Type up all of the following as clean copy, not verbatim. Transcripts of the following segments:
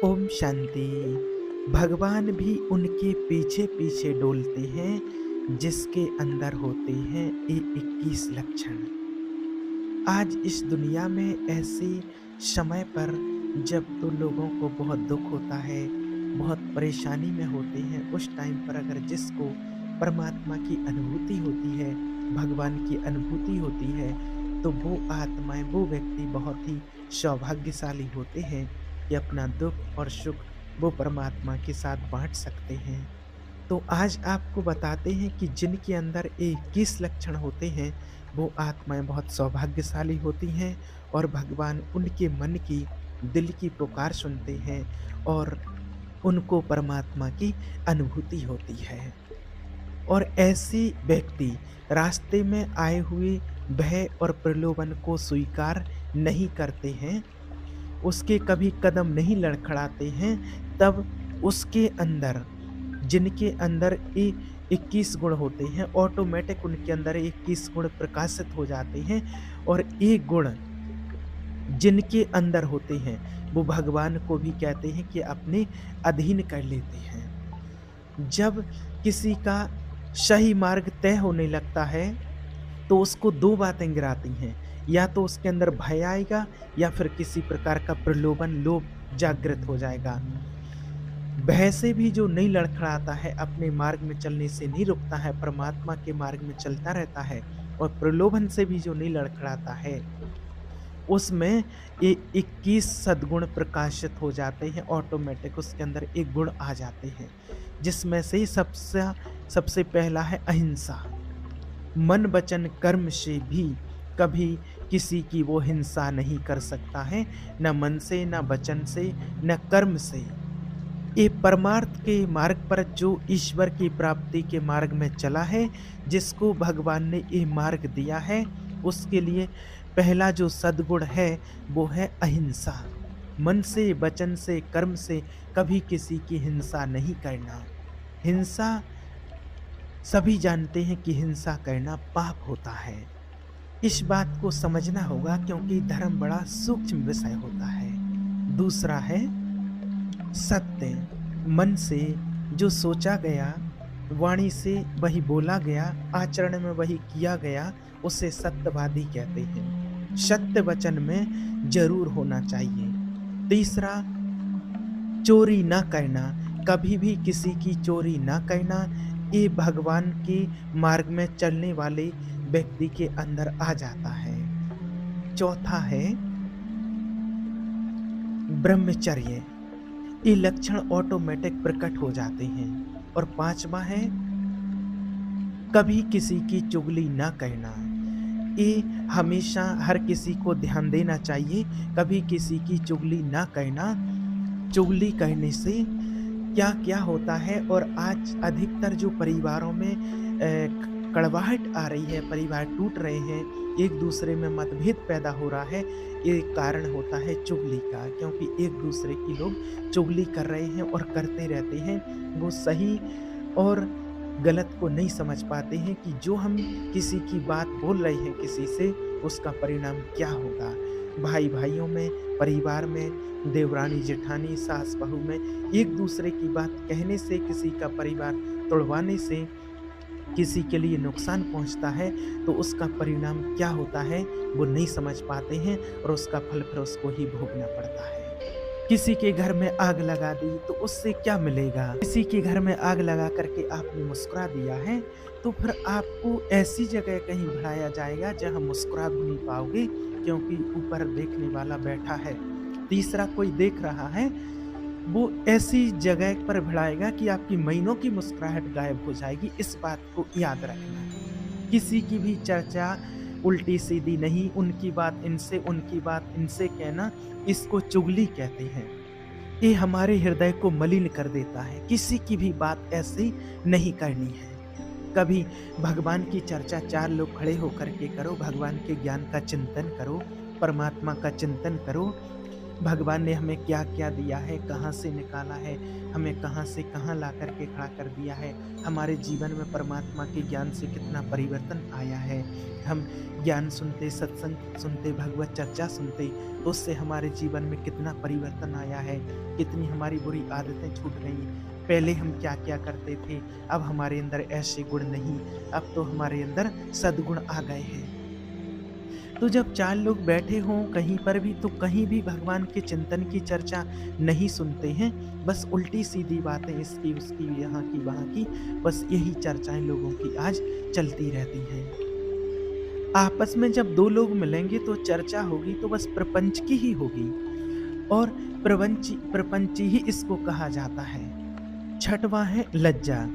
ओम शांति। भगवान भी उनके पीछे पीछे डोलते हैं जिसके अंदर होते हैं ये 21 लक्षण। आज इस दुनिया में ऐसे समय पर जब तो लोगों को बहुत दुख होता है, बहुत परेशानी में होते हैं, उस टाइम पर अगर जिसको परमात्मा की अनुभूति होती है, भगवान की अनुभूति होती है, तो वो आत्माएं, वो व्यक्ति बहुत ही सौभाग्यशाली होते हैं कि अपना दुख और सुख वो परमात्मा के साथ बांट सकते हैं। तो आज आपको बताते हैं कि जिनके अंदर ये 21 लक्षण होते हैं, वो आत्माएँ बहुत सौभाग्यशाली होती हैं और भगवान उनके मन की, दिल की पुकार सुनते हैं और उनको परमात्मा की अनुभूति होती है। और ऐसे व्यक्ति रास्ते में आए हुए भय और प्रलोभन को स्वीकार नहीं करते हैं, उसके कभी कदम नहीं लड़खड़ाते हैं, तब उसके अंदर, जिनके अंदर ये 21 गुण होते हैं, ऑटोमेटिक उनके अंदर 21 गुण प्रकाशित हो जाते हैं और ये गुण जिनके अंदर होते हैं, वो भगवान को भी कहते हैं कि अपने अधीन कर लेते हैं। जब किसी का सही मार्ग तय होने लगता है, तो उसको 2 बातें गिराती हैं, या तो उसके अंदर भय आएगा या फिर किसी प्रकार का प्रलोभन, लोभ जागृत हो जाएगा। भय से भी जो नहीं लड़खड़ाता है, अपने मार्ग में चलने से नहीं रुकता है, परमात्मा के मार्ग में चलता रहता है, और प्रलोभन से भी जो नहीं लड़खड़ाता है, उसमें ये 21 सद्गुण प्रकाशित हो जाते हैं, ऑटोमेटिक उसके अंदर एक गुण आ जाते हैं, जिसमें से सबसे पहला है अहिंसा। मन वचन कर्म से भी कभी किसी की वो हिंसा नहीं कर सकता है, न मन से, न वचन से, न कर्म से। ये परमार्थ के मार्ग पर जो ईश्वर की प्राप्ति के मार्ग में चला है, जिसको भगवान ने ये मार्ग दिया है, उसके लिए पहला जो सद्गुण है वो है अहिंसा। मन से, वचन से, कर्म से कभी किसी की हिंसा नहीं करना। हिंसा, सभी जानते हैं कि हिंसा करना पाप होता है। इस बात को समझना होगा क्योंकि धर्म बड़ा सूक्ष्म विषय होता है। दूसरा है सत्य। मन से जो सोचा गया, वाणी से वही बोला गया, आचरण में वही किया गया, उसे सत्यवादी कहते हैं। सत्य वचन में जरूर होना चाहिए। तीसरा, चोरी ना करना, कभी भी किसी की चोरी ना करना, ये भगवान के मार्ग में चलने वाले व्यक्ति के अंदर आ जाता है। चौथा है ब्रह्मचर्य। ये लक्षण ऑटोमेटिक प्रकट हो जाते हैं। और पांचवा है कभी किसी की चुगली ना करना। ये हमेशा हर किसी को ध्यान देना चाहिए, कभी किसी की चुगली ना करना। चुगली करने से क्या क्या होता है, और आज अधिकतर जो परिवारों में कड़वाहट आ रही है, परिवार टूट रहे हैं, एक दूसरे में मतभेद पैदा हो रहा है, ये कारण होता है चुगली का। क्योंकि एक दूसरे की लोग चुगली कर रहे हैं और करते रहते हैं, वो सही और गलत को नहीं समझ पाते हैं कि जो हम किसी की बात बोल रहे हैं किसी से, उसका परिणाम क्या होगा। भाई भाइयों में, परिवार में, देवरानी जेठानी, सास बहू में एक दूसरे की बात कहने से, किसी का परिवार तोड़वाने से किसी के लिए नुकसान पहुंचता है, तो उसका परिणाम क्या होता है वो नहीं समझ पाते हैं, और उसका फल फिर उसको ही भोगना पड़ता है। किसी के घर में आग लगा दी तो उससे क्या मिलेगा? किसी के घर में आग लगा करके आपने मुस्कुरा दिया है, तो फिर आपको ऐसी जगह कहीं बढ़ाया जाएगा जहां मुस्कुरा भी नहीं पाओगे, क्योंकि ऊपर देखने वाला बैठा है, तीसरा कोई देख रहा है। वो ऐसी जगह पर भिड़ाएगा कि आपकी महीनों की मुस्कुराहट गायब हो जाएगी। इस बात को याद रखना। किसी की भी चर्चा उल्टी सीधी नहीं, उनकी बात इनसे, उनकी बात इनसे कहना, इसको चुगली कहते हैं। ये हमारे हृदय को मलिन कर देता है। किसी की भी बात ऐसी नहीं करनी है। कभी भगवान की चर्चा 4 लोग खड़े होकर के करो, भगवान के ज्ञान का चिंतन करो, परमात्मा का चिंतन करो। भगवान ने हमें क्या-क्या दिया है, कहाँ से निकाला है, हमें कहाँ से कहाँ ला कर के खड़ा कर दिया है, हमारे जीवन में परमात्मा के ज्ञान से कितना परिवर्तन आया है। हम ज्ञान सुनते, सत्संग सुनते, भगवत चर्चा सुनते, तो उससे हमारे जीवन में कितना परिवर्तन आया है, कितनी हमारी बुरी आदतें छूट गई। पहले हम क्या-क्या करते थे, अब हमारे अंदर ऐसे गुण नहीं, अब तो हमारे अंदर सद्गुण आ गए हैं। तो जब 4 लोग बैठे हों कहीं पर भी, तो कहीं भी भगवान के चिंतन की चर्चा नहीं सुनते हैं। बस उल्टी-सीधी बातें इसकी, उसकी, यहाँ की, वहाँ की, बस यही चर्चाएँ लोगों की आज चलती रहती हैं। आपस में जब 2 लोग मिलेंगे तो चर्चा होगी तो बस प्रपंच की ही होगी, और प्रपंच ही इसको कहा जाता है। छठवां है लज्जा।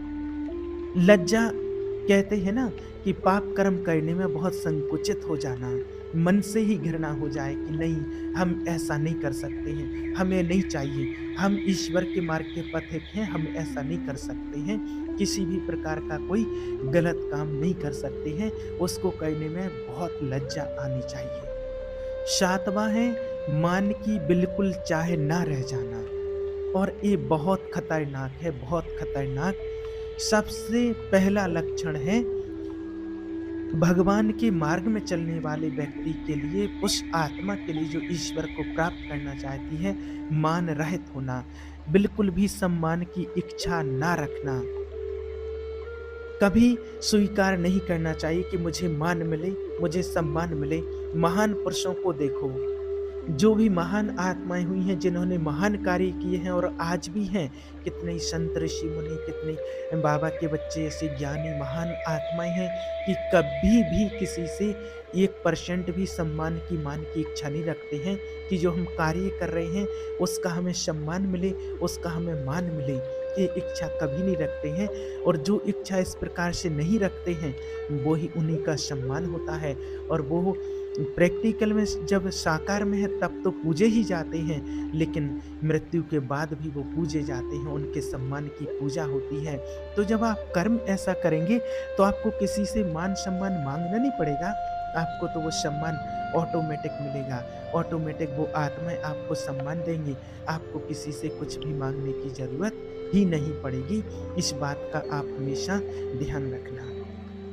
लज्जा कहते हैं ना कि पाप कर्म करने में बहुत संकुचित हो जाना, मन से ही घृणा हो जाए कि नहीं, हम ऐसा नहीं कर सकते हैं, हमें नहीं चाहिए, हम ईश्वर के मार्ग के पथिक हैं, हम ऐसा नहीं कर सकते हैं, किसी भी प्रकार का कोई गलत काम नहीं कर सकते हैं, उसको करने में बहुत लज्जा आनी चाहिए। सातवां है मान की बिल्कुल चाहे ना रह जाना, और ये बहुत खतरनाक है, बहुत खतरनाक। सबसे पहला लक्षण है भगवान के मार्ग में चलने वाले व्यक्ति के लिए, उस आत्मा के लिए जो ईश्वर को प्राप्त करना चाहती है, मान रहित होना, बिल्कुल भी सम्मान की इच्छा ना रखना। कभी स्वीकार नहीं करना चाहिए कि मुझे मान मिले, मुझे सम्मान मिले। महान पुरुषों को देखो, जो भी महान आत्माएं हुई हैं, जिन्होंने महान कार्य किए हैं और आज भी हैं, कितने ही संत ऋषि मुनि, कितने बाबा के बच्चे ऐसे ज्ञानी महान आत्माएं हैं कि कभी भी किसी से 1% भी सम्मान की, मान की इच्छा नहीं रखते हैं कि जो हम कार्य कर रहे हैं उसका हमें सम्मान मिले, उसका हमें मान मिले। ये इच्छा कभी नहीं रखते हैं, और जो इच्छा इस प्रकार से नहीं रखते हैं वो ही उन्हीं का सम्मान होता है। और वो प्रैक्टिकल में जब साकार में है तब तो पूजे ही जाते हैं, लेकिन मृत्यु के बाद भी वो पूजे जाते हैं, उनके सम्मान की पूजा होती है। तो जब आप कर्म ऐसा करेंगे तो आपको किसी से मान सम्मान मांगना नहीं पड़ेगा, आपको तो वो सम्मान ऑटोमेटिक मिलेगा। ऑटोमेटिक वो आत्माएं आपको सम्मान देंगी, आपको किसी से कुछ भी मांगने की जरूरत ही नहीं पड़ेगी। इस बात का आप हमेशा ध्यान रखना।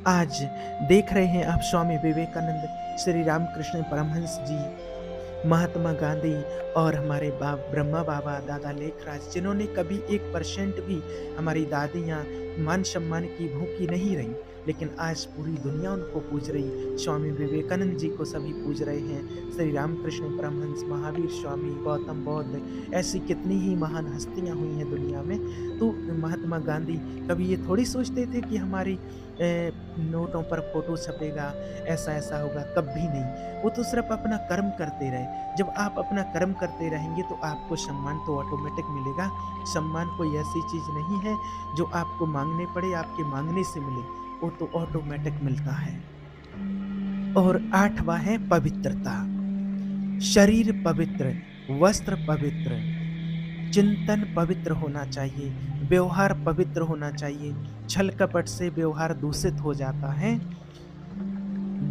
आज देख रहे हैं आप स्वामी विवेकानंद, श्री रामकृष्ण परमहंस जी, महात्मा गांधी और हमारे ब्रह्मा बाबा दादा लेखराज, जिन्होंने कभी 1% भी, हमारी दादियाँ मान सम्मान की भूखी नहीं रही, लेकिन आज पूरी दुनिया उनको पूज रही। स्वामी विवेकानंद जी को सभी पूज रहे हैं, श्री रामकृष्ण परमहंस, महावीर स्वामी, गौतम बुद्ध, ऐसी कितनी ही महान हस्तियां हुई हैं दुनिया में। तो महात्मा गांधी कभी ये थोड़ी सोचते थे कि हमारी नोटों पर फोटो छपेगा, ऐसा ऐसा होगा, कभी नहीं। वो तो सिर्फ अपना कर्म करते रहे। जब आप अपना कर्म करते रहेंगे तो आपको सम्मान तो ऑटोमेटिक मिलेगा। सम्मान कोई ऐसी चीज़ नहीं है जो आपको मांगने पड़े, आपके मांगने से मिले, वो तो ऑटोमेटिक मिलता है। और 8वां है पवित्रता। शरीर पवित्र, वस्त्र पवित्र, चिंतन पवित्र होना चाहिए, व्यवहार पवित्र होना चाहिए। छल कपट से व्यवहार दूषित हो जाता है।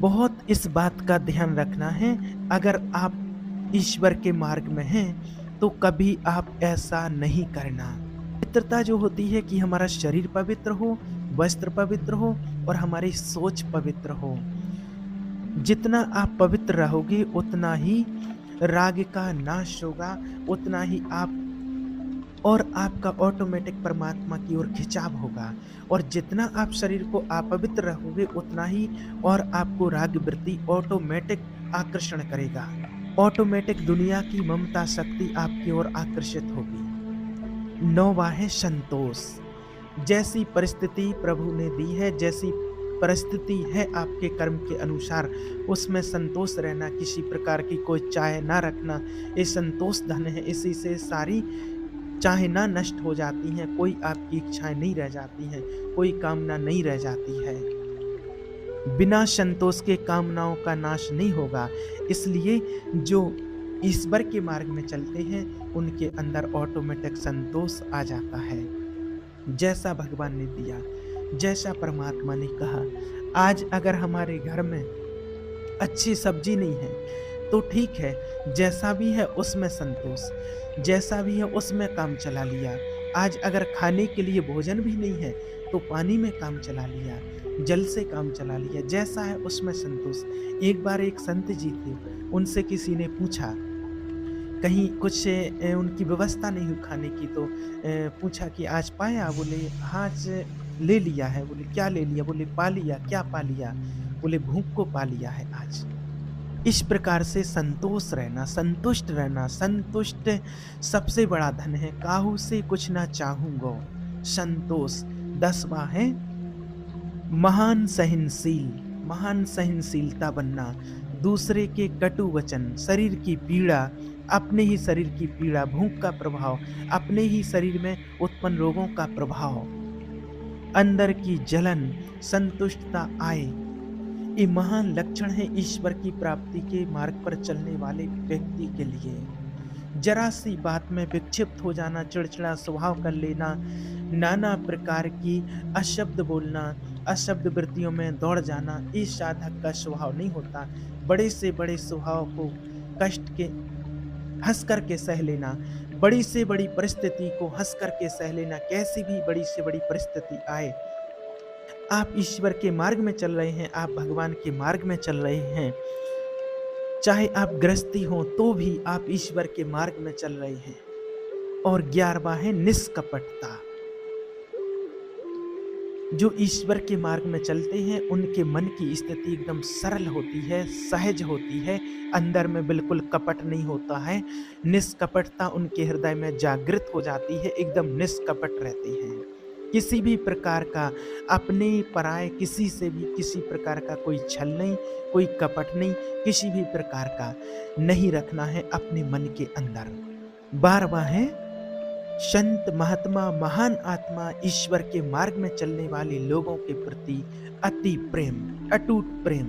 बहुत इस बात का ध्यान रखना है। अगर आप ईश्वर के मार्ग में हैं तो कभी आप ऐसा नहीं करना। पवित्रता जो होती है कि हमारा शरीर पवित्र हो, वस्त्र पवित्र हो और हमारी सोच पवित्र हो। जितना आप पवित्र रहोगे उतना ही राग का नाश होगा, उतना ही आप और आपका ऑटोमेटिक परमात्मा की ओर खिंचाव होगा। और जितना आप शरीर को अपवित्र रखोगे उतना ही और आपको राग वृत्ति ऑटोमेटिक आकर्षण करेगा। ऑटोमेटिक दुनिया की ममता शक्ति आपकी ओर आकर्षित होगी। 9वां है संतोष। जैसी परिस्थिति प्रभु ने दी है, जैसी परिस्थिति है आपके कर्म के अनुसार, उसमें संतोष रहना, किसी प्रकार की कोई चाह ना रखना, ये संतोष धन है। इसी से सारी चाहना नष्ट हो जाती हैं, कोई आपकी इच्छाएं नहीं रह जाती हैं, कोई कामना नहीं रह जाती है। बिना संतोष के कामनाओं का नाश नहीं होगा। इसलिए जो ईश्वर के मार्ग में चलते हैं उनके अंदर ऑटोमेटिक संतोष आ जाता है। जैसा भगवान ने दिया, जैसा परमात्मा ने कहा। आज अगर हमारे घर में अच्छी सब्जी नहीं है तो ठीक है, जैसा भी है उसमें संतोष, जैसा भी है उसमें काम चला लिया। आज अगर खाने के लिए भोजन भी नहीं है, तो पानी में काम चला लिया, जल से काम चला लिया, जैसा है उसमें संतोष। एक बार एक संत जी थे, उनसे किसी ने पूछा, कहीं कुछ उनकी व्यवस्था नहीं हुई खाने की, तो पूछा कि आज पाया? बोले हाँ, आज ले लिया है। बोले क्या ले लिया? बोले पा लिया। क्या पा लिया? बोले भूख को पा लिया है आज। इस प्रकार से संतोष रहना, संतुष्ट रहना, संतुष्ट सबसे बड़ा धन है। काहू से कुछ ना चाहूंगो, संतोष। 10वां है महान सहनशील, महान सहनशीलता बनना। दूसरे के कटु वचन, शरीर की पीड़ा, अपने ही शरीर की पीड़ा, भूख का प्रभाव, अपने ही शरीर में उत्पन्न रोगों का प्रभाव, अंदर की जलन, संतुष्टता आए, ये महान लक्षण है ईश्वर की प्राप्ति के मार्ग पर चलने वाले व्यक्ति के लिए। जरा सी बात में विक्षिप्त हो जाना, चिड़चिड़ा स्वभाव कर लेना, नाना प्रकार की अशब्द बोलना, अशब्द वृत्तियों में दौड़ जाना, इस साधक का स्वभाव नहीं होता। बड़े से बड़े स्वभाव को कष्ट के हंस करके सह लेना, बड़ी से बड़ी परिस्थिति को हंस करके सह लेना। कैसी भी बड़ी से बड़ी परिस्थिति आए, आप ईश्वर के मार्ग में चल रहे हैं, आप भगवान के मार्ग में चल रहे हैं, चाहे आप गृहस्थी हो तो भी आप ईश्वर के मार्ग में चल रहे हैं। और 11वां है निष्कपटता। जो ईश्वर के मार्ग में चलते हैं उनके मन की स्थिति एकदम सरल होती है, सहज होती है, अंदर में बिल्कुल कपट नहीं होता है। निष्कपटता उनके हृदय में जागृत हो जाती है, एकदम निष्कपट रहती है। किसी भी प्रकार का अपने पराये किसी से भी किसी प्रकार का कोई छल नहीं, कोई कपट नहीं, किसी भी प्रकार का नहीं रखना है अपने मन के अंदर। 12वां है संत महात्मा, महान आत्मा, ईश्वर के मार्ग में चलने वाले लोगों के प्रति अति प्रेम, अटूट प्रेम,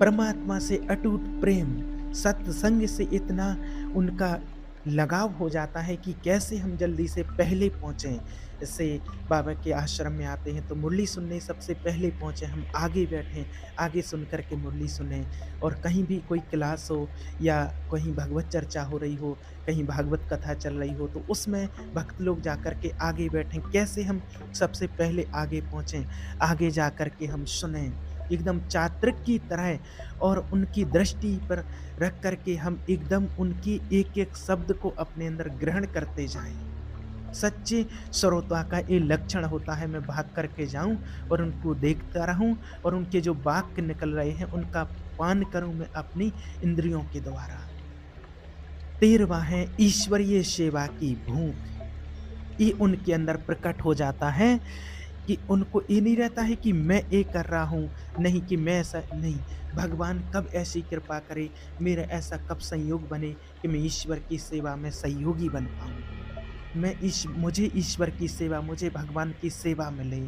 परमात्मा से अटूट प्रेम, सत्संग से इतना उनका लगाव हो जाता है कि कैसे हम जल्दी से पहले पहुँचें। जैसे बाबा के आश्रम में आते हैं तो मुरली सुनने सबसे पहले पहुँचे, हम आगे बैठें, आगे सुन कर के मुरली सुने। और कहीं भी कोई क्लास हो या कहीं भगवत चर्चा हो रही हो, कहीं भागवत कथा चल रही हो, तो उसमें भक्त लोग जा कर के आगे बैठें। कैसे हम सबसे पहले आगे पहुँचें, आगे जा कर के हम सुनें एकदम चात्रिक की तरह, और उनकी दृष्टि पर रख कर के हम एकदम उनकी एक एक शब्द को अपने अंदर ग्रहण करते जाएं। सच्चे श्रोता का ये लक्षण होता है, मैं भाग करके जाऊं और उनको देखता रहूं और उनके जो वाक्य निकल रहे हैं उनका पान करूं मैं अपनी इंद्रियों के द्वारा। 13वां है ईश्वरीय सेवा की भूख। ये उनके अंदर प्रकट हो जाता है कि उनको ये नहीं रहता है कि मैं ये कर रहा हूँ, नहीं कि मैं ऐसा नहीं, भगवान कब ऐसी कृपा करे, मेरा ऐसा कब संयोग बने कि मैं ईश्वर की सेवा में सहयोगी बन पाऊँ, मुझे ईश्वर की सेवा, मुझे भगवान की सेवा मिले।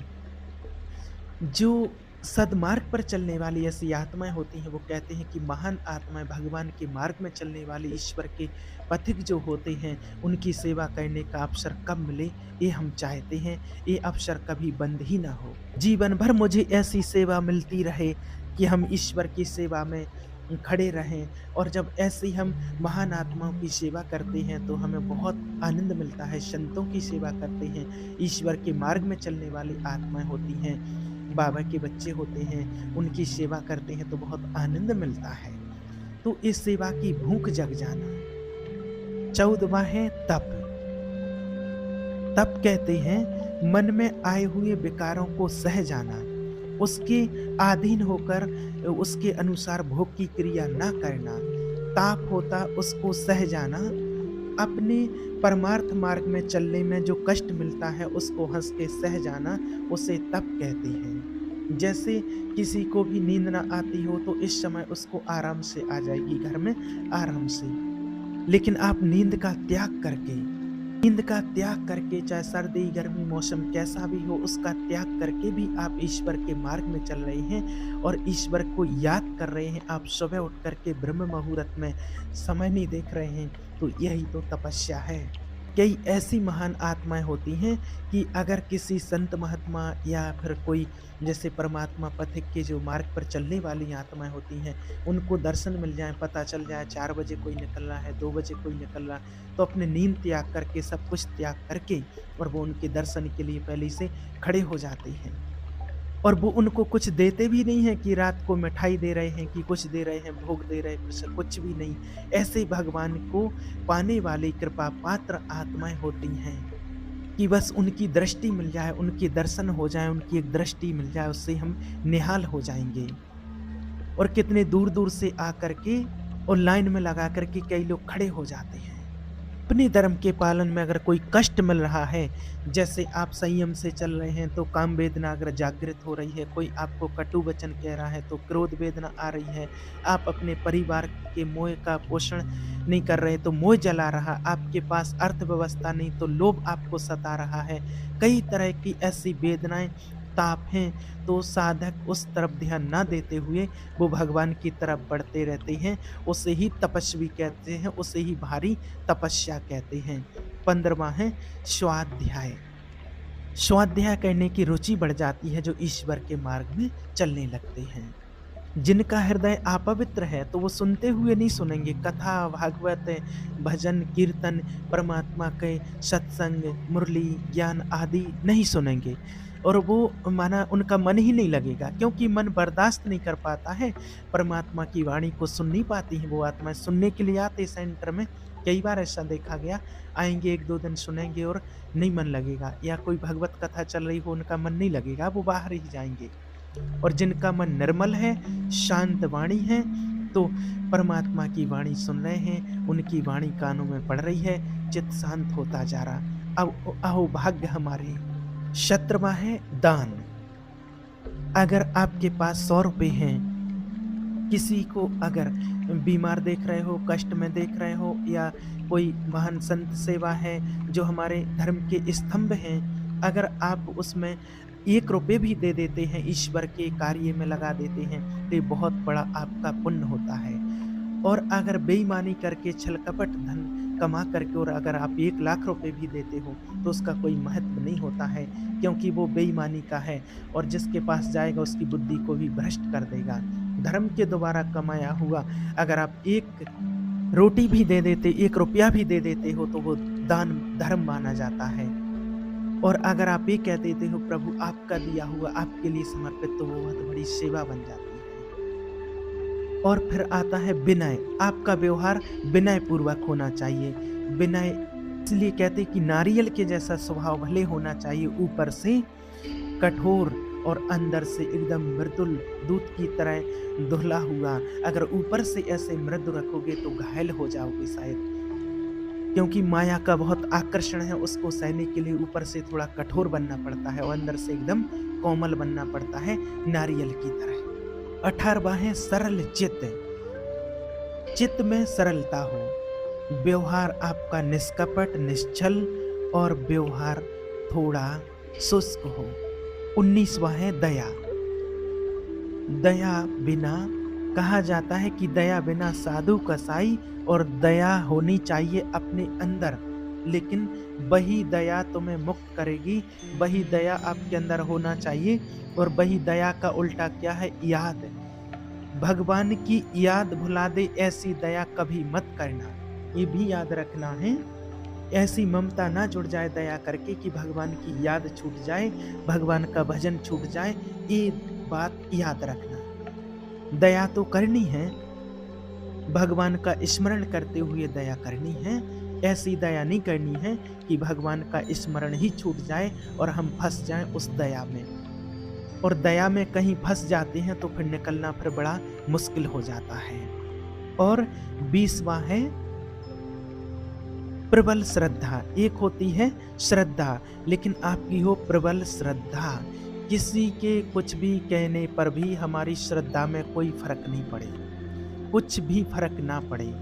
जो सदमार्ग पर चलने वाली ऐसी आत्माएं होती हैं, वो कहते हैं कि महान आत्माएं भगवान के मार्ग में चलने वाले ईश्वर के पथिक जो होते हैं, उनकी सेवा करने का अवसर कब मिले, ये हम चाहते हैं, ये अवसर कभी बंद ही ना हो। जीवन भर मुझे ऐसी सेवा मिलती रहे कि हम ईश्वर की सेवा में खड़े रहें। और जब ऐसी हम महान आत्माओं की सेवा करते हैं तो हमें बहुत आनंद मिलता है। संतों की सेवा करते हैं, ईश्वर के मार्ग में चलने वाली आत्माएं होती हैं, बाबा के बच्चे होते हैं, उनकी सेवा करते हैं तो बहुत आनंद मिलता है। तो इस सेवा की भूख जग जाना। 14वां है तप। तप कहते हैं मन में आए हुए विकारों को सह जाना, उसके अधीन होकर उसके अनुसार भोग की क्रिया ना करना। ताप होता उसको सह जाना, अपने परमार्थ मार्ग में चलने में जो कष्ट मिलता है उसको हंस के सह जाना, उसे तप कहते हैं। जैसे किसी को भी नींद ना आती हो तो इस समय उसको आराम से आ जाएगी घर में आराम से, लेकिन आप नींद का त्याग करके चाहे सर्दी गर्मी मौसम कैसा भी हो उसका त्याग करके भी आप ईश्वर के मार्ग में चल रहे हैं और ईश्वर को याद कर रहे हैं। आप सुबह उठ करके ब्रह्म मुहूर्त में समय नहीं देख रहे हैं, तो यही तो तपस्या है। कई ऐसी महान आत्माएँ होती हैं कि अगर किसी संत महात्मा या फिर कोई जैसे परमात्मा पथिक के जो मार्ग पर चलने वाली आत्माएँ होती हैं, उनको दर्शन मिल जाए, पता चल जाए 4 बजे कोई निकल रहा है, 2 बजे कोई निकल रहा है, तो अपनी नींद त्याग करके, सब कुछ त्याग करके और वो उनके दर्शन के लिए पहले से खड़े हो जाते हैं। और वो उनको कुछ देते भी नहीं हैं कि रात को मिठाई दे रहे हैं, कि कुछ दे रहे हैं, भोग दे रहे हैं, कुछ भी नहीं। ऐसे भगवान को पाने वाली कृपा पात्र आत्माएँ होती हैं कि बस उनकी दृष्टि मिल जाए, उनके दर्शन हो जाएँ, उनकी एक दृष्टि मिल जाए, उससे हम निहाल हो जाएँगे। और कितने दूर-दूर से आकर के और लाइन में लगा कर के कई लोग खड़े हो जाते हैं। अपने धर्म के पालन में अगर कोई कष्ट मिल रहा है, जैसे आप संयम से चल रहे हैं तो काम वेदना अगर जागृत हो रही है, कोई आपको कटु वचन कह रहा है तो क्रोध वेदना आ रही है, आप अपने परिवार के मोह का पोषण नहीं कर रहे तो मोह जला रहा, आपके पास अर्थव्यवस्था नहीं तो लोभ आपको सता रहा है, कई तरह की ऐसी वेदनाएँ, ताप हैं, तो साधक उस तरफ ध्यान ना देते हुए वो भगवान की तरफ बढ़ते रहते हैं, उसे ही तपस्वी कहते हैं, उसे ही भारी तपस्या कहते हैं। 15वां है स्वाध्याय। स्वाध्याय करने की रुचि बढ़ जाती है जो ईश्वर के मार्ग में चलने लगते हैं। जिनका हृदय अपवित्र है तो वो सुनते हुए नहीं सुनेंगे, कथा, भागवत, भजन, कीर्तन, परमात्मा के सत्संग, मुरली, ज्ञान आदि नहीं सुनेंगे और वो माना उनका मन ही नहीं लगेगा क्योंकि मन बर्दाश्त नहीं कर पाता है, परमात्मा की वाणी को सुन नहीं पाती हैं वो आत्माएँ। सुनने के लिए आते सेंटर में, कई बार ऐसा देखा गया, आएँगे 1-2 दिन सुनेंगे और नहीं मन लगेगा, या कोई भगवत कथा चल रही हो उनका मन नहीं लगेगा, वो बाहर ही जाएँगे। और जिनका मन निर्मल है, शांत वाणी है, तो परमात्मा की वाणी सुन रहे हैं, उनकी वाणी कानों में पड़ रही है, चित्त शांत होता जा रहा। अब अहो भाग्य हमारे। 17वां है दान। अगर आपके पास 100 रुपए हैं, किसी को अगर बीमार देख रहे हो, कष्ट में देख रहे हो, या कोई महान संत सेवा है जो हमारे धर्म के स्तंभ हैं, अगर आप उसमें 1 रुपए भी दे देते हैं, ईश्वर के कार्य में लगा देते हैं, तो ये बहुत बड़ा आपका पुण्य होता है। और अगर बेईमानी करके छल-कपट धन कमा करके और अगर आप 1 लाख रुपए भी देते हो, तो उसका कोई महत्व नहीं होता है, क्योंकि वो बेईमानी का है और जिसके पास जाएगा उसकी बुद्धि को भी भ्रष्ट कर देगा। धर्म के द्वारा कमाया हुआ अगर आप 1 रोटी भी दे देते, 1 रुपया भी दे देते हो, तो वो दान धर्म माना जाता है। और अगर आप ये कह देते हो प्रभु आपका दिया हुआ आपके लिए समर्पित, तो वो बहुत बड़ी सेवा बन जाती है। और फिर आता है विनय। आपका व्यवहार विनय पूर्वक होना चाहिए। विनय इसलिए कहते हैं कि नारियल के जैसा स्वभाव भले होना चाहिए, ऊपर से कठोर और अंदर से एकदम मृदुल दूध की तरह धुला हुआ। अगर ऊपर से ऐसे मृदु रखोगे तो घायल हो जाओगे शायद, क्योंकि माया का बहुत आकर्षण है, उसको सहने के लिए ऊपर से थोड़ा कठोर बनना पड़ता है और अंदर से एकदम कोमल बनना पड़ता है, नारियल की तरह। 18वां है सरल चित्त। चित्त में सरलता हो, व्यवहार आपका निष्कपट, निश्चल और व्यवहार थोड़ा शुष्क हो। 19वां है दया। दया बिना, कहा जाता है कि दया बिना साधु कसाई, और दया होनी चाहिए अपने अंदर, लेकिन वही दया तुम्हें मुक्त करेगी, वही दया आपके अंदर होना चाहिए। और वही दया का उल्टा क्या है? याद। भगवान की याद भुला दे ऐसी दया कभी मत करना, ये भी याद रखना है। ऐसी ममता ना जुड़ जाए दया करके कि भगवान की याद छूट जाए, भगवान का भजन छूट जाए, ये बात याद रखना। दया तो करनी है, भगवान का स्मरण करते हुए दया करनी है, ऐसी दया नहीं करनी है कि भगवान का स्मरण ही छूट जाए और हम फंस जाएं उस दया में। और दया में कहीं फंस जाते हैं तो फिर निकलना फिर बड़ा मुश्किल हो जाता है। और 20वां है प्रबल श्रद्धा। एक होती है श्रद्धा, लेकिन आपकी हो प्रबल श्रद्धा, किसी के कुछ भी कहने पर भी हमारी श्रद्धा में कोई फर्क नहीं पड़े, कुछ भी फर्क ना पड़े।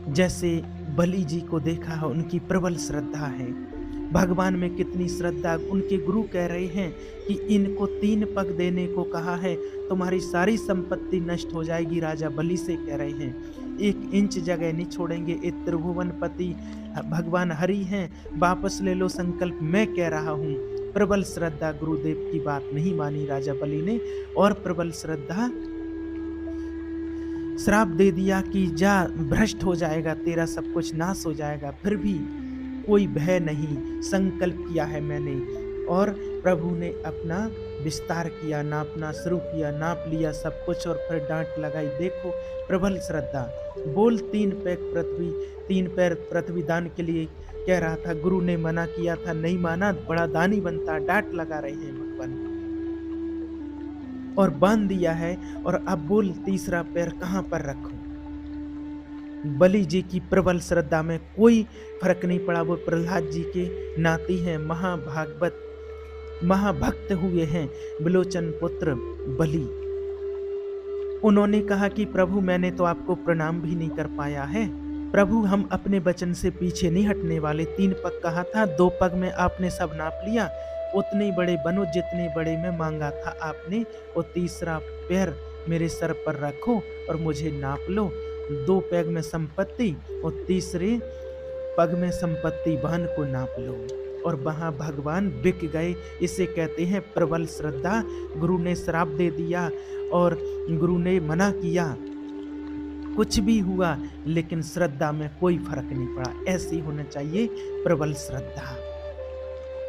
जैसे बलि जी को देखा है, उनकी प्रबल श्रद्धा है, भगवान में कितनी श्रद्धा। उनके गुरु कह रहे हैं कि इनको 3 पग देने को कहा है, तुम्हारी सारी संपत्ति नष्ट हो जाएगी, राजा बलि से कह रहे हैं। एक इंच जगह नहीं छोड़ेंगे। ये त्रिभुवनपति भगवान हरि हैं, वापस ले लो संकल्प, मैं कह रहा हूँ। प्रबल श्रद्धा, गुरुदेव की बात नहीं मानी राजा बलि ने, और प्रबल श्रद्धा श्राप दे दिया कि जा, भ्रष्ट हो जाएगा, तेरा सब कुछ नाश हो जाएगा। फिर भी कोई भय नहीं, संकल्प किया है मैंने। और प्रभु ने अपना विस्तार किया, नापना शुरू किया, नाप लिया सब कुछ, और फिर डांट लगाई। देखो प्रबल श्रद्धा, बोल 3 पैर पृथ्वी दान के लिए कह रहा था, गुरु ने मना किया था, नहीं माना, बड़ा दानी बनता, डांट लगा रहे हैं भगवान, और बांध दिया है। और अब बोल तीसरा पैर कहां पर रखूं। बलि जी की प्रबल श्रद्धा में कोई फर्क नहीं पड़ा। वो प्रहलाद जी के नाती हैं, महाभागवत महाभक्त हुए हैं, विलोचन पुत्र बलि। उन्होंने कहा कि प्रभु मैंने तो आपको प्रणाम भी नहीं कर पाया है। प्रभु हम अपने वचन से पीछे नहीं हटने वाले। 3 पग कहा था, 2 पग में आपने सब नाप लिया, उतने बड़े बनो जितने बड़े में मांगा था आपने, और तीसरा पैर मेरे सर पर रखो और मुझे नाप लो। 2 पैग में संपत्ति और तीसरे पग में संपत्ति बहन को नाप लो। और वहां भगवान बिक गए। इसे कहते हैं प्रबल श्रद्धा। गुरु ने श्राप दे दिया और गुरु ने मना किया, कुछ भी हुआ, लेकिन श्रद्धा में कोई फर्क नहीं पड़ा। ऐसी होना चाहिए प्रबल श्रद्धा।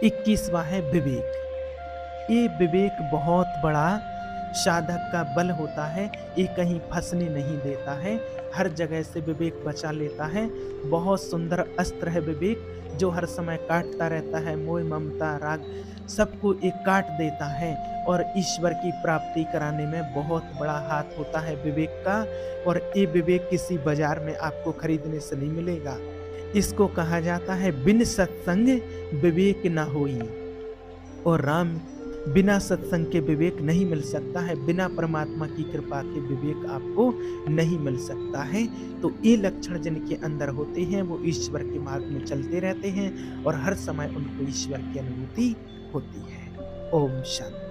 21वां है विवेक। ये विवेक बहुत बड़ा साधक का बल होता है। ये कहीं फंसने नहीं देता है, हर जगह से विवेक बचा लेता है। बहुत सुंदर अस्त्र है विवेक, जो हर समय काटता रहता है। मोह ममता राग सबको एक काट देता है, और ईश्वर की प्राप्ति कराने में बहुत बड़ा हाथ होता है विवेक का। और ये विवेक किसी बाजार में आपको खरीदने से नहीं मिलेगा। इसको कहा जाता है बिन सत्संग विवेक ना होई। और राम बिना सत्संग के विवेक नहीं मिल सकता है, बिना परमात्मा की कृपा के विवेक आपको नहीं मिल सकता है। तो ये लक्षण जिनके अंदर होते हैं वो ईश्वर के मार्ग में चलते रहते हैं, और हर समय उनको ईश्वर की अनुभूति होती है। ओम शांति।